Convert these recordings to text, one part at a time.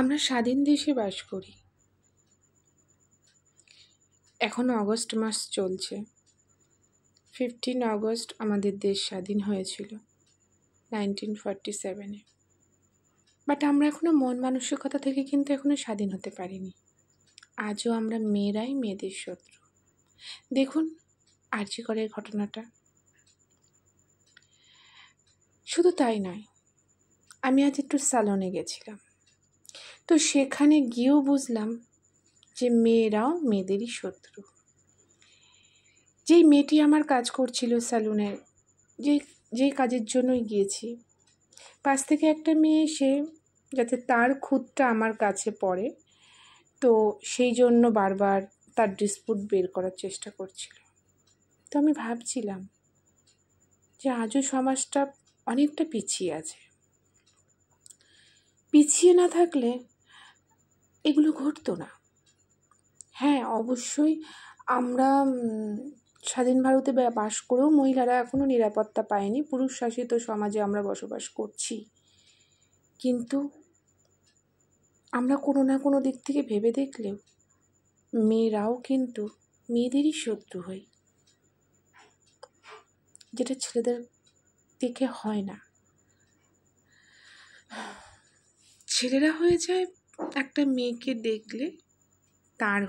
আমরা স্বাধীন দেশে বাস করি। এখন অগস্ট মাস চলছে। 15 অগস্ট আমাদের দেশ স্বাধীন হয়েছিল 1947-এ। বাট আমরা এখনও মন মানসিকতা থেকে কিন্তু এখনও স্বাধীন হতে পারিনি। আজও আমরা মেয়েরাই মেয়েদের শত্রু। দেখুন আরজি করের ঘটনাটা। শুধু তাই নয়, আমি আজ একটু স্যালনে গেছিলাম, তো সেখানে গিয়েও বুঝলাম যে মেয়েরাও মেয়েদেরই শত্রু। যেই মেয়েটি আমার কাজ করছিল স্যালুনে, যেই কাজের জন্যই গিয়েছি, পাশ থেকে একটা মেয়ে এসে যাতে তার খুঁতটা আমার কাছে পড়ে, তো সেই জন্য বারবার তার ডিসপুট বের করার চেষ্টা করছিল। তো আমি ভাবছিলাম যে আজও সমাজটা অনেকটা পিছিয়ে আছে। পিছিয়ে না থাকলে এগুলো ঘটতো না। হ্যাঁ, অবশ্যই আমরা স্বাধীন ভারতে বাস করেও মহিলারা এখনও নিরাপত্তা পায়নি। পুরুষ শাসিত সমাজে আমরা বসবাস করছি, কিন্তু আমরা কোনো না কোনো দিক থেকে ভেবে দেখলেও মেয়েরাও কিন্তু মেয়েদেরই শত্রু হই, যেটা ছেলেদের দিকে হয় না। ছেলেরা হয়ে যায় একটা মেয়েকে দেখলে তার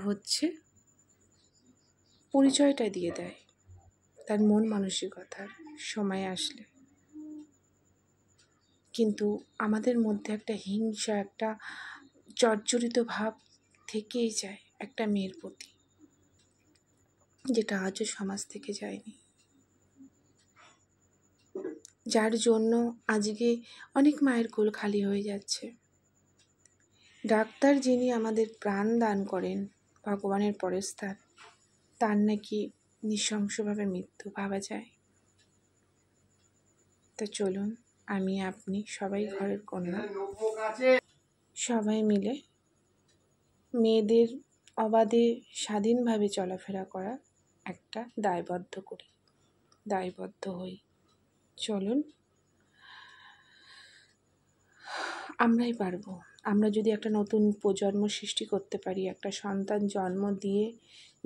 পরিচয়টা দিয়ে দেয় তার মন মানসিকতার সময় আসলে। কিন্তু আমাদের মধ্যে একটা হিংসা, একটা জর্জরিত ভাব থেকেই যায় একটা মেয়ের প্রতি, যেটা আজও সমাজ থেকে যায়নি। যার জন্য আজকে অনেক মায়ের কোল খালি হয়ে যাচ্ছে। ডাক্তার যিনি আমাদের প্রাণ দান করেন, ভগবানের পরের স্থান, তার নাকি নৃশংসভাবে মৃত্যু ভাবা যায়। তো চলুন আমি আপনি সবাই ঘরের কন্যা, সবাই মিলে মেয়েদের অবাধে স্বাধীনভাবে চলাফেরা করা একটা দায়বদ্ধ হই। চলুন, আমরাই পারবো। আমরা যদি একটা নতুন প্রজন্ম সৃষ্টি করতে পারি, একটা সন্তান জন্ম দিয়ে,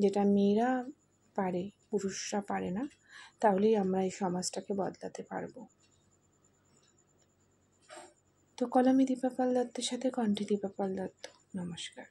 যেটা মেয়েরা পারে পুরুষরা পারে না, তাহলেই আমরা এই সমাজটাকে বদলাতে পারবো। তো কলমে দীপা পাল দত্তের সাথে কণ্ঠে দীপা পাল দত্ত। নমস্কার।